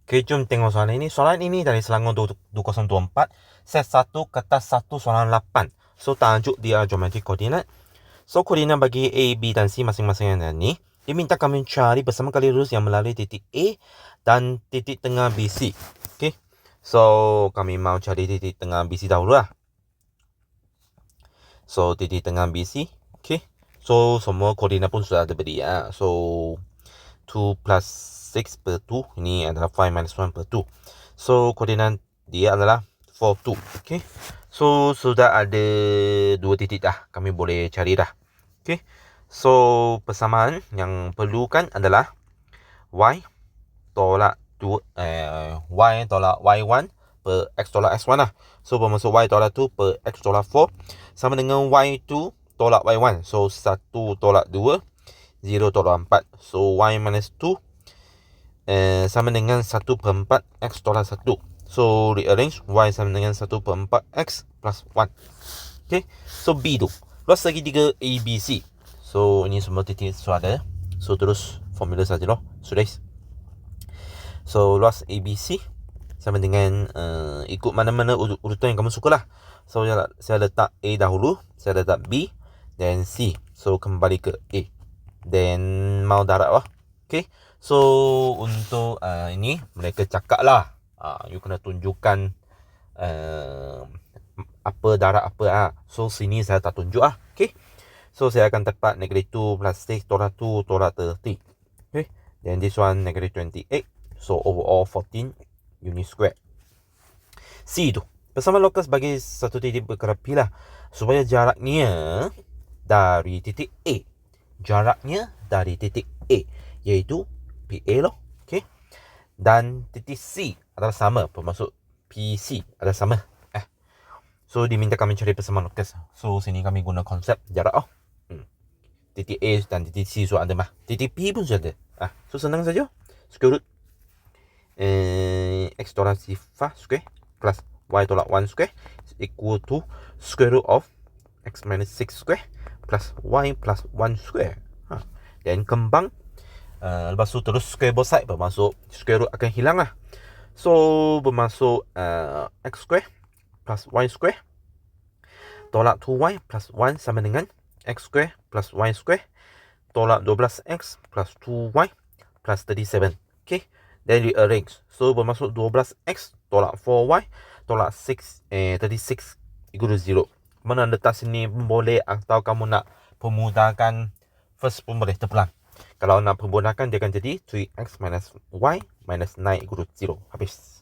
Okay, jom tengok soalan ini. Soalan ini dari Selangor 2024. Set 1, kertas 1, soalan 8. So, tajuk dia geometri koordinat. So, koordinat bagi A, B dan C masing-masing yang ni. Diminta kami cari bersama kali lurus yang melalui titik A dan titik tengah BC. Okay. So, kami mau cari titik tengah BC dahulu lah. So, titik tengah BC. Okay. So, semua koordinat pun sudah diberi ya. So, 2 plus 6 per 2. Ini adalah 5 minus 1 per 2. So, koordinat dia adalah 4, 2. Okay. So, sudah ada dua titik dah. Kami boleh cari dah. Okay. So, persamaan yang perlukan adalah Y tolak 2, Y tolak Y1 per X tolak X1 lah. So, bermaksud Y tolak 2 per X tolak 4 sama dengan Y2 tolak Y1. So, 1 tolak 2, 0 tolak 4. So, Y minus 2 sama dengan 1 per 4 X tolak 1. So, rearrange Y sama dengan 1 per 4 X plus 1. Okay. So, B tu luas segitiga ABC. So, ini semua titik sudah ada. So, terus formula saja loh. Sudah. So, luas ABC sama dengan ikut mana-mana urutan yang kamu suka lah. So, saya letak A dahulu. Saya letak B. Dan C. So, kembali ke A. Then, mau darab lah. Okay. So, untuk ini, mereka cakap lah. You kena tunjukkan apa darab apa lah. So, sini saya tak tunjuk lah. Okay. So, saya akan tepat negative 2 plus 6 tolak 2 tolak 30. Okay. Then, this one negative 28. So, overall 14 unit square. C tu. Persamaan lokus bagi satu titik berkerapi lah. Supaya jaraknya dari titik A. Jaraknya dari titik A. Iaitu PA loh. Okay. Dan titik C adalah sama. Bermaksud PC adalah sama. So, diminta kami cari persamaan lokus. So, sini kami guna konsep jarak oh. Titik A dan titik C sudah ada mah. Titik P pun sudah ada. So, senang saja. Square root X tolak sifar square plus Y tolak 1 square is equal to square root of X minus 6 square plus Y plus 1 square. Dan kembang. Lepas tu terus square both side. Bermaksud square root akan hilang lah. So, bermaksud X square plus Y square tolak 2Y plus 1 sama dengan X square plus Y square tolak 12X plus 2Y plus 37. Okay. Then rearrange. So, bermaksud 12X tolak 4Y tolak 36 equal to 0. Mana letak sini pun boleh. Atau kamu nak pemudahkan first pun boleh terpulang. Kalau nak pemudahkan dia akan jadi 3X minus Y minus 9 equal to 0. Habis.